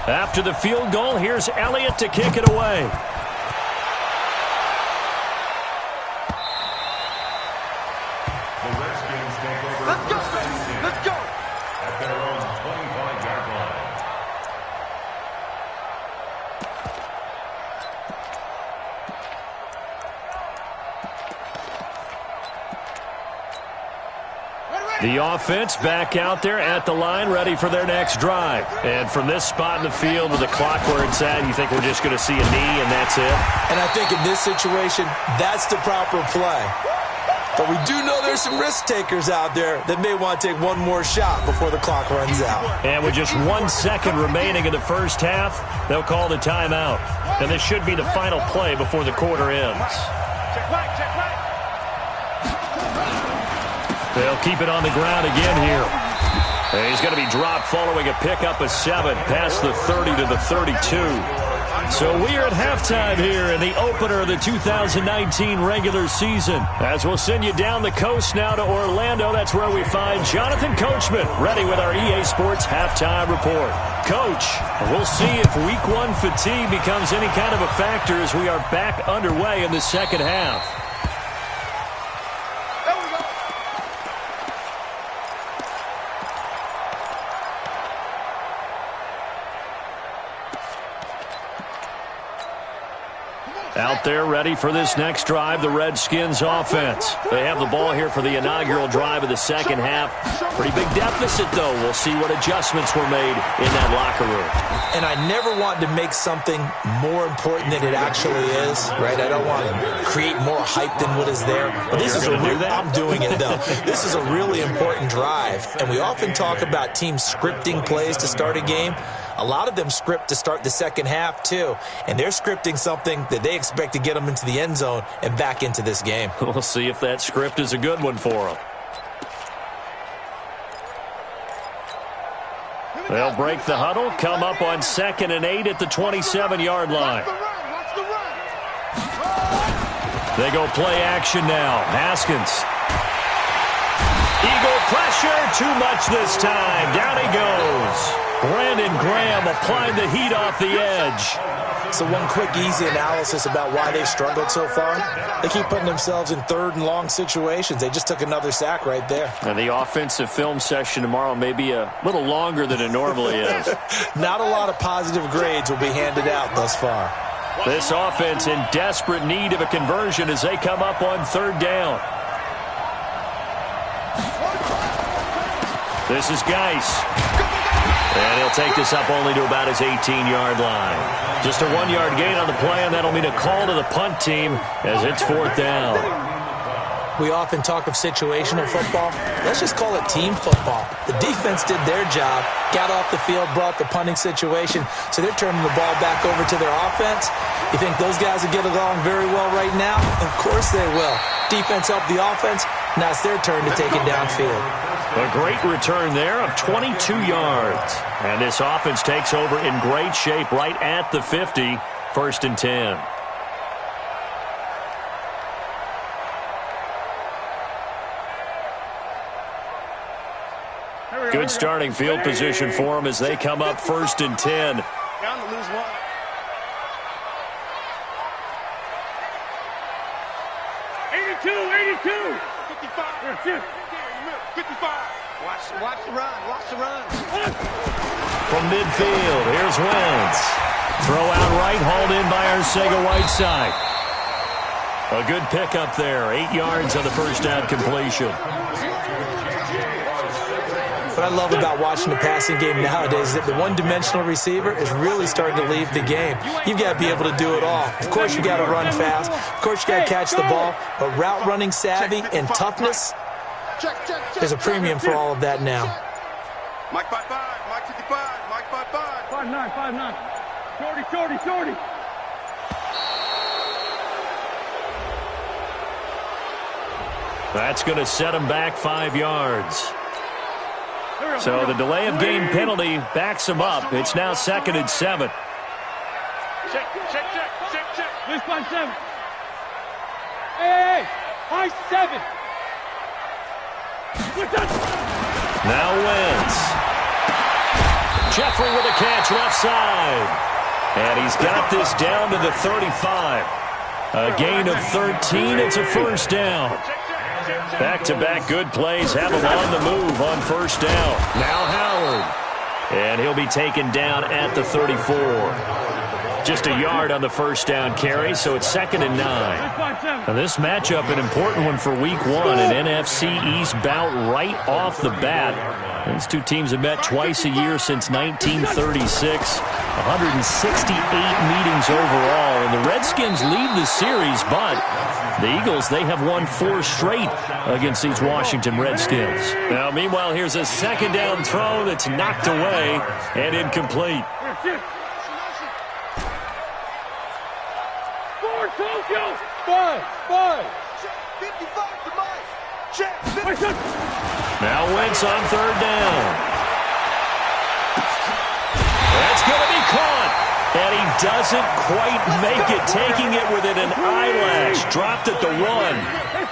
After the field goal, here's Elliott to kick it away. Let's go! Let's go! At their own 25-yard line. The offense back out there at the line, ready for their next drive. And from this spot in the field with the clock where it's at, you think we're just going to see a knee and that's it? And I think in this situation, that's the proper play. But we do know there's some risk takers out there that may want to take one more shot before the clock runs out. And with just 1 second remaining in the first half, they'll call the timeout. And this should be the final play before the quarter ends. They'll keep it on the ground again here. And he's going to be dropped following a pickup of 7 past the 30 to the 32. So we are at halftime here in the opener of the 2019 regular season. As we'll send you down the coast now to Orlando, that's where we find Jonathan Coachman ready with our EA Sports halftime report. Coach, we'll see if week 1 fatigue becomes any kind of a factor as we are back underway in the second half. Out there ready for this next drive, the Redskins offense. They have the ball here for the inaugural drive of the second half. Pretty big deficit, though. We'll see what adjustments were made in that locker room. And I never want to make something more important than it actually is, right? I don't want to create more hype than what is there. But this is I'm doing it, though. This is a really important drive. And we often talk about teams scripting plays to start a game. A lot of them script to start the second half, too. And they're scripting something that they expect to get them into the end zone and back into this game. We'll see if that script is a good one for them. They'll break the huddle, come up on 2nd and 8 at the 27-yard line. They go play action now. Haskins. Eagle pressure, too much this time. Down he goes. Brandon Graham applying the heat off the edge. So one quick, easy analysis about why they've struggled so far. They keep putting themselves in 3rd and long situations. They just took another sack right there. And the offensive film session tomorrow may be a little longer than it normally is. Not a lot of positive grades will be handed out thus far. This offense in desperate need of a conversion as they come up on 3rd down. This is Geis. And he'll take this up only to about his 18-yard line. Just a 1-yard gain on the play, and that'll mean a call to the punt team as it's 4th down. We often talk of situational football. Let's just call it team football. The defense did their job, got off the field, brought the punting situation, so they're turning the ball back over to their offense. You think those guys will get along very well right now? Of course they will. Defense helped the offense. Now it's their turn to take it downfield. A great return there of 22 yards. And this offense takes over in great shape right at the 50, 1st and 10. Good starting field position for them as they come up 1st and 10. Down to lose 1. Watch the run. From midfield, here's Wentz. Throw out right, hauled in by Arcega-Whiteside. A good pickup there, 8 yards on the first down completion. What I love about watching the passing game nowadays is that the one-dimensional receiver is really starting to leave the game. You've got to be able to do it all. Of course, you've got to run fast. Of course, you've got to catch the ball. But route running savvy and toughness, there's a premium for all of that now. Mike 5-5, Mike 55, Mike 5-5. 5-9, 5-9. Shorty. That's going to set him back 5 yards. So the delay of game penalty backs him up. It's now 2nd and 7. Check. This 5-7. Hey, 5-7. Now Wentz. Jeffrey with a catch left side. And he's got this down to the 35. A gain of 13. It's a first down. Back-to-back good plays have him on the move on first down. Now Howard. And he'll be taken down at the 34. Just a yard on the first down carry, so it's 2nd and 9. Now this matchup, an important one for Week 1, an NFC East bout right off the bat. These two teams have met twice a year since 1936. 168 meetings overall, and the Redskins lead the series, but the Eagles, they have won 4 straight against these Washington Redskins. Now, meanwhile, here's a second down throw that's knocked away and incomplete. Now Wentz on third down. That's going to be caught. And he doesn't quite make it, taking it within an eyelash. Dropped at the 1.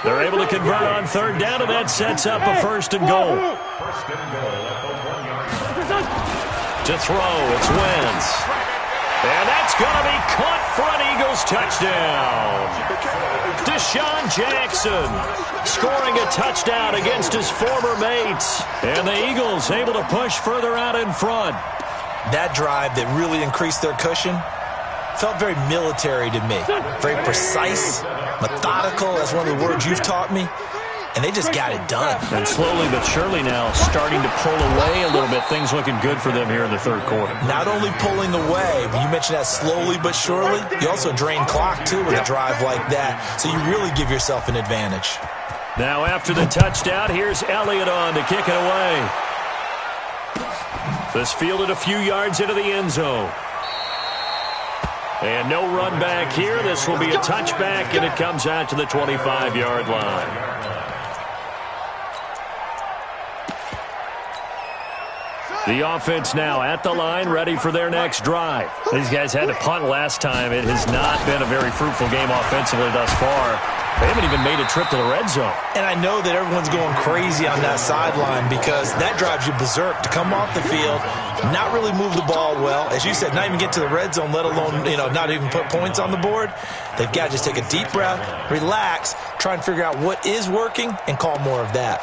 They're able to convert on third down, and that sets up a first and goal. To throw, it's Wentz. And that's going to be caught for an Eagles touchdown. Deshaun Jackson scoring a touchdown against his former mates. And the Eagles able to push further out in front. That drive that really increased their cushion felt very military to me. Very precise, methodical. That's one of the words you've taught me. And they just got it done. And slowly but surely now starting to pull away a little bit. Things looking good for them here in the third quarter. Not only pulling away, but you mentioned that slowly but surely. You also drain clock, too, with a drive like that. So you really give yourself an advantage. Now after the touchdown, here's Elliott on to kick it away. This fielded a few yards into the end zone. And no run back here. This will be a touchback, and it comes out to the 25-yard line. The offense now at the line, ready for their next drive. These guys had to punt last time. It has not been a very fruitful game offensively thus far. They haven't even made a trip to the red zone. And I know that everyone's going crazy on that sideline because that drives you berserk to come off the field, not really move the ball well. As you said, not even get to the red zone, let alone, not even put points on the board. They've got to just take a deep breath, relax, try and figure out what is working, and call more of that.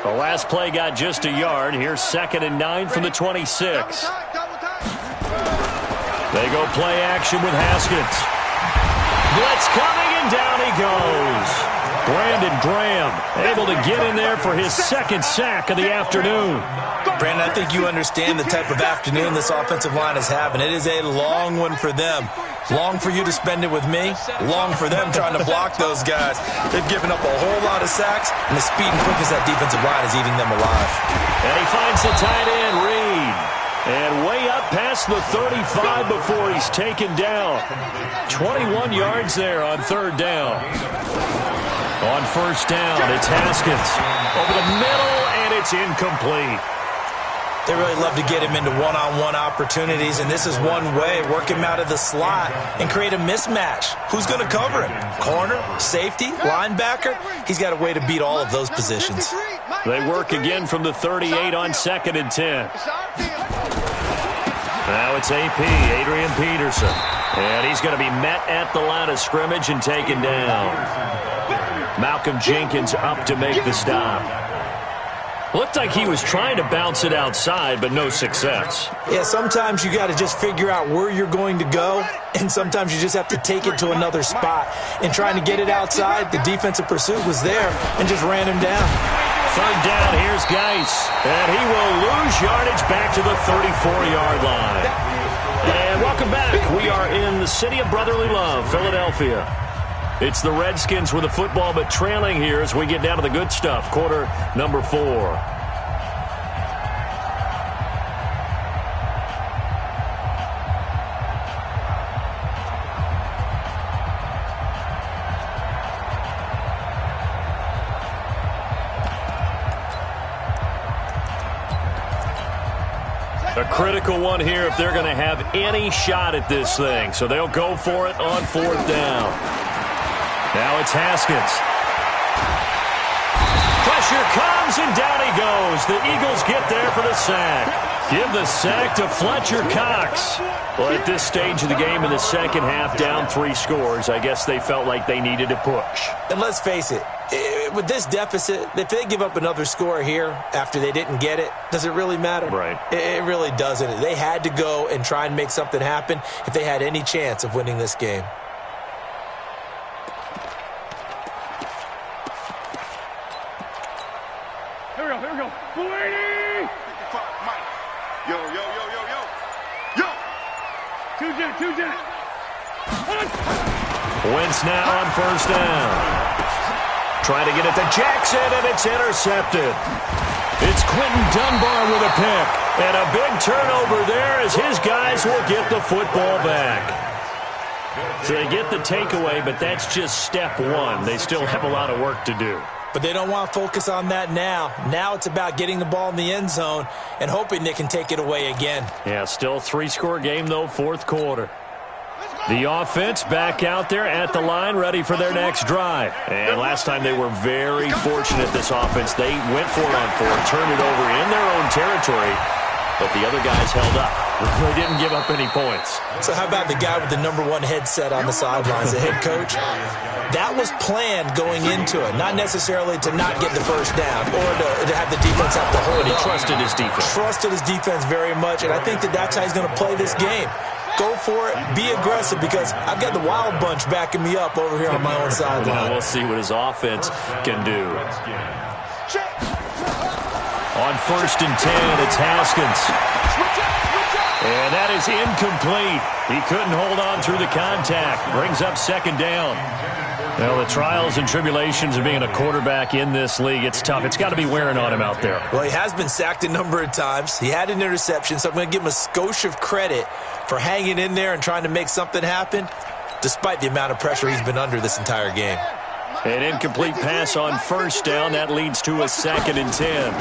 The last play got just a yard. Here's 2nd and 9 from the 26. They go play action with Haskins. Blitz coming, and down he goes. Brandon Graham able to get in there for his second sack of the afternoon. Brandon, I think you understand the type of afternoon this offensive line is having. It is a long one for them. Long for you to spend it with me. Long for them trying to block those guys. They've given up a whole lot of sacks, and the speed and quickness that defensive line is eating them alive. And he finds the tight end, Reed. And way up past the 35 before he's taken down. 21 yards there on third down. On first down, it's Haskins. Over the middle, and it's incomplete. They really love to get him into one-on-one opportunities, and this is one way. Work him out of the slot and create a mismatch. Who's going to cover him? Corner, safety, linebacker? He's got a way to beat all of those positions. They work again from the 38 on 2nd and 10. Now it's AP, Adrian Peterson. And he's going to be met at the line of scrimmage and taken down. Malcolm Jenkins up to make the stop. Looked like he was trying to bounce it outside, but no success. Yeah, sometimes you got to just figure out where you're going to go, and sometimes you just have to take it to another spot. And trying to get it outside, the defensive pursuit was there and just ran him down. Third down, here's Geis. And he will lose yardage back to the 34-yard line. And welcome back. We are in the city of brotherly love, Philadelphia. It's the Redskins with the football, but trailing here as we get down to the good stuff. Quarter number 4. A critical one here if they're going to have any shot at this thing. So they'll go for it on fourth down. Now it's Haskins. pressure comes, and down he goes. The Eagles get there for the sack. Give the sack to Fletcher Cox. Well, at this stage of the game in the second half, down 3 scores, I guess they felt like they needed to push. And let's face it, with this deficit, if they give up another score here after they didn't get it, does it really matter? Right. It really doesn't. They had to go and try and make something happen if they had any chance of winning this game. Here we go. Blaney! Mike. Yo. Two jet. Wentz now on first down. Trying to get it to Jackson, and it's intercepted. It's Quentin Dunbar with a pick. And a big turnover there as his guys will get the football back. So they get the takeaway, but that's just step one. They still have a lot of work to do. But they don't want to focus on that now. Now it's about getting the ball in the end zone and hoping they can take it away again. Yeah, still 3-score game, though, fourth quarter. The offense back out there at the line, ready for their next drive. And last time they were very fortunate, this offense. They went for it on 4, turned it over in their own territory, but the other guys held up. They didn't give up any points. So how about the guy with the #1 headset on the sidelines, the head coach? That was planned going into it, not necessarily to not get the first down or to have the defense have to hold He up. trusted his defense. Trusted his defense very much, and I think that's how he's going to play this game. Go for it, be aggressive, because I've got the Wild Bunch backing me up over here on my own sideline. We'll see what his offense can do. On first and 10, it's Haskins. And that is incomplete. He couldn't hold on through the contact. Brings up second down. Well, the trials and tribulations of being a quarterback in this league, it's tough. It's got to be wearing on him out there. Well, he has been sacked a number of times. He had an interception, so I'm going to give him a skosh of credit for hanging in there and trying to make something happen, despite the amount of pressure he's been under this entire game. An incomplete pass on first down. That leads to a second and 10.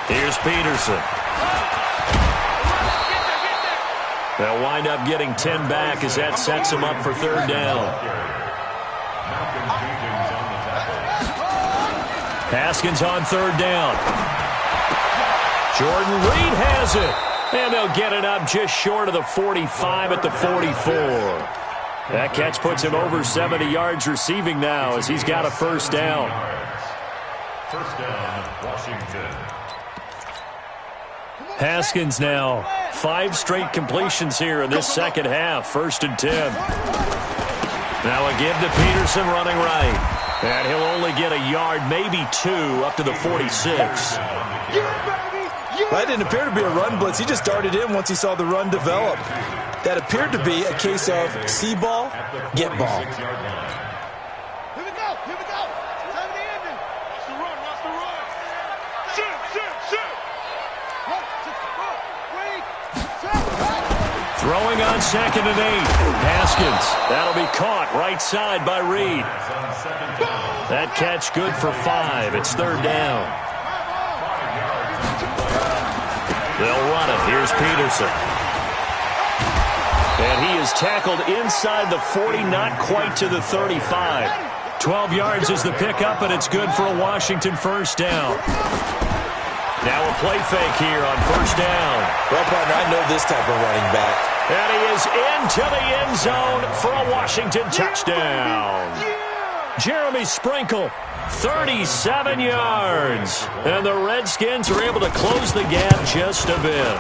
Here's Peterson. They'll wind up getting 10 back as that sets him up for third down. Haskins on third down. Jordan Reed has it. And they'll get it up just short of the 45 at the 44. That catch puts him over 70 yards receiving now as he's got a first down. First down, Washington. Haskins now 5 straight completions here in this second half. First and 10. Now a give to Peterson running right. And he'll only get a yard, maybe 2, up to the 46. That didn't appear to be a run blitz. He just darted in once he saw the run develop. That appeared to be a case of see ball, get ball. Here we go. Time to end it. Watch the run. Shoot. Throwing on second and 8. Haskins. That'll be caught right side by Reed. That catch good for 5. It's third down. They'll run it. Here's Peterson. And he is tackled inside the 40, not quite to the 35. 12 yards is the pickup, and it's good for a Washington first down. Now a play fake here on first down. Well, partner, I know this type of running back. And he is into the end zone for a Washington touchdown. Jeremy Sprinkle, 37 yards. And the Redskins are able to close the gap just a bit.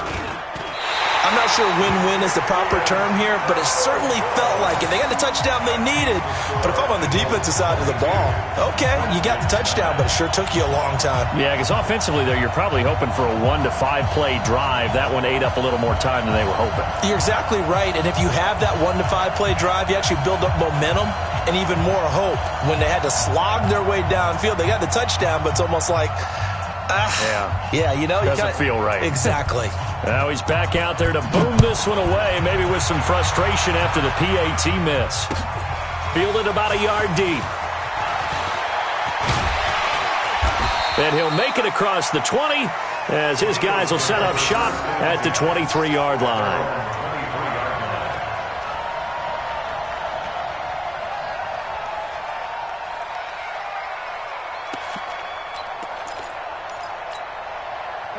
I'm not sure win-win is the proper term here, but it certainly felt like it. They got the touchdown they needed, but if I'm on the defensive side of the ball, okay, you got the touchdown, but it sure took you a long time. Yeah, because offensively there, you're probably hoping for a 1 to 5 play drive. That one ate up a little more time than they were hoping. You're exactly right, and if you have that 1 to 5 play drive, you actually build up momentum and even more hope. When they had to slog their way downfield, they got the touchdown, but it's almost like, yeah, you know, doesn't feel right. Exactly. Now he's back out there to boom this one away, maybe with some frustration after the PAT miss. Fielded about a yard deep. And he'll make it across the 20 as his guys will set up shop at the 23-yard line.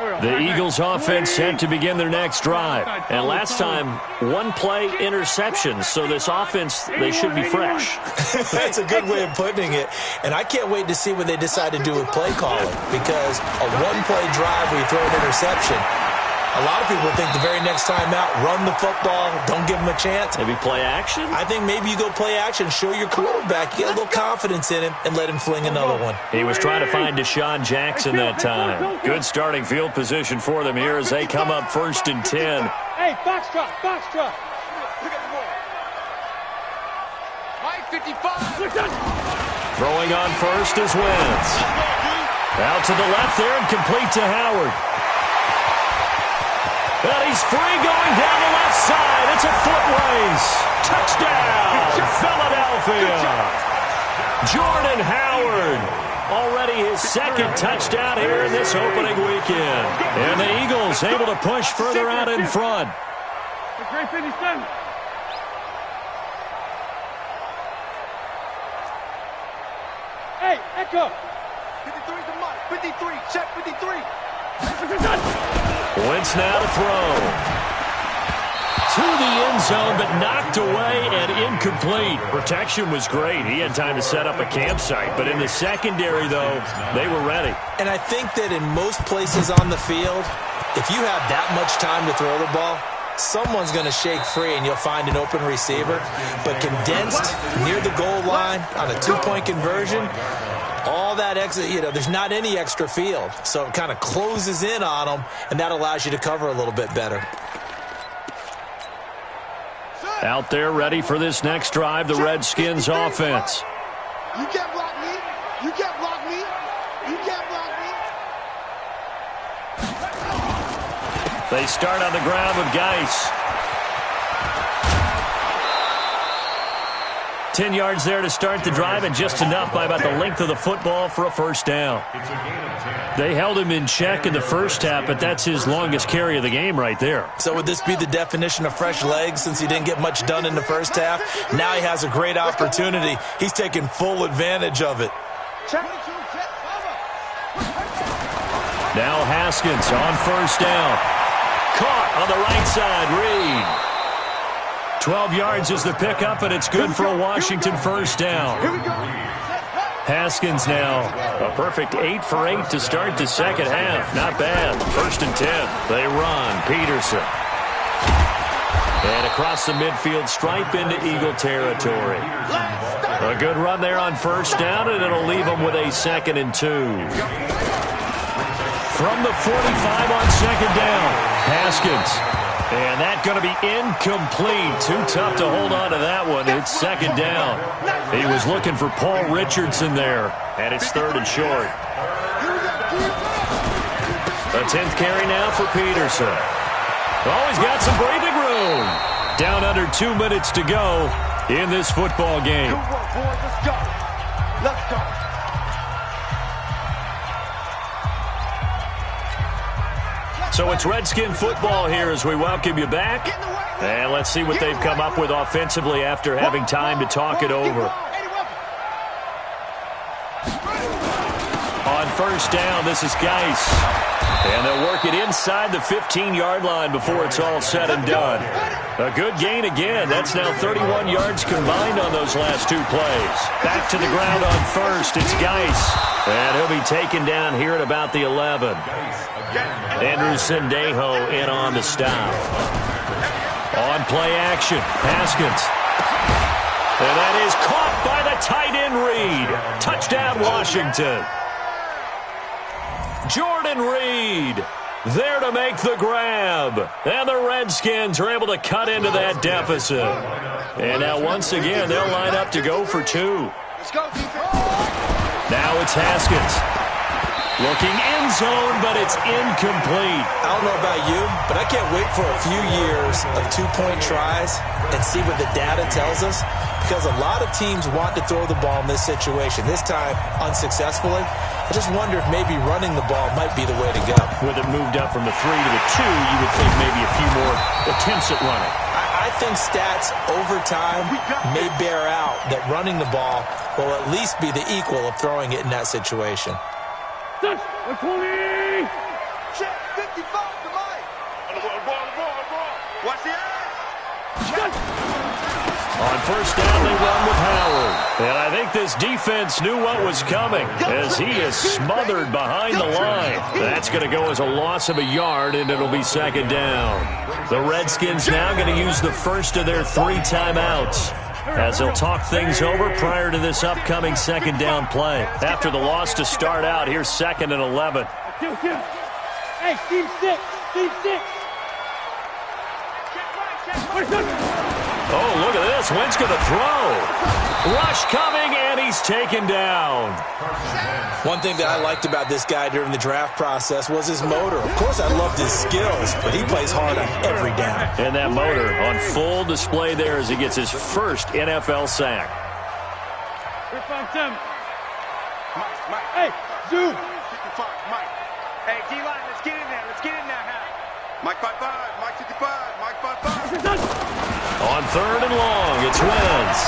The Eagles offense set to begin their next drive. And last time, one-play interception. So this offense, they should be fresh. That's a good way of putting it. And I can't wait to see what they decide to do with play calling. Because a one-play drive where you throw an interception, a lot of people think the very next time out, run the football, don't give them a chance. Maybe play action? I think maybe you go play action, show your quarterback, get a little confidence in him, and let him fling another one. He was trying to find Deshaun Jackson that time. Good starting field position for them here as they come up 1st and 10. Hey, box drop. Look at the ball. High 55. Throwing on first is Wentz. Out to the left there and complete to Howard. And he's free going down the left side. It's a foot race. Touchdown, Philadelphia. Jordan Howard. Already his second touchdown here in this opening weekend. And the Eagles able to push further out in front. Hey, Echo. 53 to Mike. 53. Check 53. Wentz now to throw. To the end zone, but knocked away and incomplete. Protection was great. He had time to set up a campsite. But in the secondary, though, they were ready. And I think that in most places on the field, if you have that much time to throw the ball, someone's going to shake free and you'll find an open receiver. But condensed near the goal line on a two-point conversion, all that extra, there's not any extra field. So it kind of closes in on them, and that allows you to cover a little bit better. Out there ready for this next drive, the Redskins offense. You can't block me. You can't block me. You can't block me. They start on the ground with Geis. 10 yards there to start the drive, and just enough by about the length of the football for a first down. They held him in check in the first half, but that's his longest carry of the game right there. So would this be the definition of fresh legs since he didn't get much done in the first half? Now he has a great opportunity. He's taking full advantage of it. Now Haskins on first down. Caught on the right side, Reed. 12 yards is the pickup, and it's good for a Washington first down. Haskins now a perfect 8 for 8 to start the second half. Not bad. 1st and 10. They run. Peterson. And across the midfield stripe into Eagle territory. A good run there on first down, and it'll leave them with a 2nd and 2. From the 45 on second down, Haskins. And that going to be incomplete. Too tough to hold on to that one. It's 2nd down. He was looking for Paul Richardson there. And it's 3rd and short. A 10th carry now for Peterson. Oh, he's got some breathing room. Down under 2 minutes to go in this football game. Good work, boys. Let's go. Let's go. So it's Redskin football here as we welcome you back. And let's see what they've come up with offensively after having time to talk it over. On first down, this is Geis. And they'll work it inside the 15-yard line before it's all said and done. A good gain again. That's now 31 yards combined on those last 2 plays. Back to the ground on first. It's Geis. And he'll be taken down here at about the 11. Andrew Sendejo in on the stop. On play action, Haskins. And that is caught by the tight end Reed. Touchdown, Washington. Jordan Reed there to make the grab. And the Redskins are able to cut into that deficit. And now once again, they'll line up to go for 2. Let's go, defense. Now it's Haskins. Looking end zone, but it's incomplete. I don't know about you, but I can't wait for a few years of 2-point tries and see what the data tells us, because a lot of teams want to throw the ball in this situation. This time, unsuccessfully. I just wonder if maybe running the ball might be the way to go. With it moved up from the 3 to the 2, you would think maybe a few more attempts at running. I think stats over time may bear out that running the ball will at least be the equal of throwing it in that situation. Check 55 to Mike. Watch the On first down, they run with Howard. And I think this defense knew what was coming as he is smothered behind the line. That's going to go as a loss of a yard, and it'll be second down. The Redskins now going to use the first of their 3 timeouts as they'll talk things over prior to this upcoming second down play. After the loss to start out, here's 2nd and 11. Hey, team 6, team 6. Oh, look at this. Wentz going to throw. Rush coming, and he's taken down. One thing that I liked about this guy during the draft process was his motor. Of course, I loved his skills, but he plays hard on every down. And that motor on full display there as he gets his first NFL sack. Hey, Zoom. 55, Mike. Hey, D-line, let's get in there. Let's get in there, Hal. Mike 55, Mike 55, Mike 55. On 3rd and long, it's Wentz.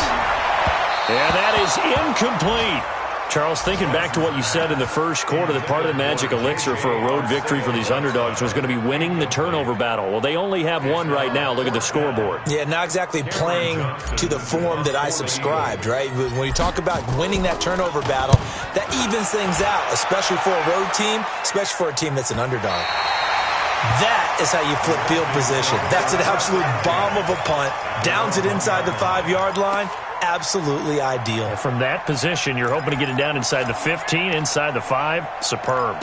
And that is incomplete. Charles, thinking back to what you said in the first quarter, that part of the magic elixir for a road victory for these underdogs was going to be winning the turnover battle. Well, they only have one right now. Look at the scoreboard. Yeah, not exactly playing to the form that I subscribed, right? When you talk about winning that turnover battle, that evens things out, especially for a road team, especially for a team that's an underdog. That is how you flip field position. That's an absolute bomb of a punt. Downs it inside the 5-yard line. Absolutely ideal. From that position, you're hoping to get it down inside the 15, inside the 5. Superb.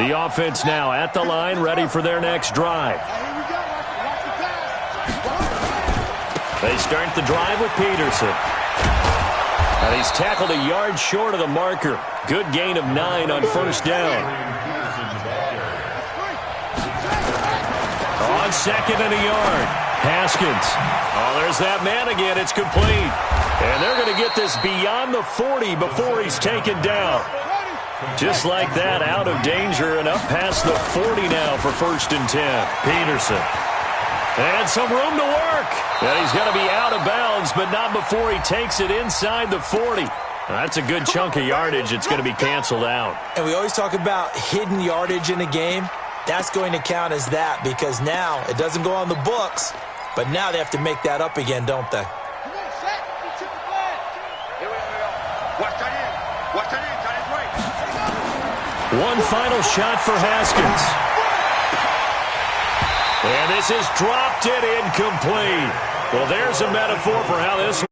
The offense now at the line, ready for their next drive. They start the drive with Peterson. And he's tackled a yard short of the marker. Good gain of 9 on first down. On 2nd and a yard. Haskins. Oh, there's that man again. It's complete. And they're going to get this beyond the 40 before he's taken down. Just like that, out of danger and up past the 40 now for 1st and 10. Peterson. And some room to work. And he's going to be out of bounds, but not before he takes it inside the 40. That's a good chunk of yardage. It's going to be canceled out. And we always talk about hidden yardage in a game. That's going to count as that because now it doesn't go on the books, but now they have to make that up again, don't they? One final shot for Haskins. And this is dropped it incomplete. Well, there's a metaphor for how this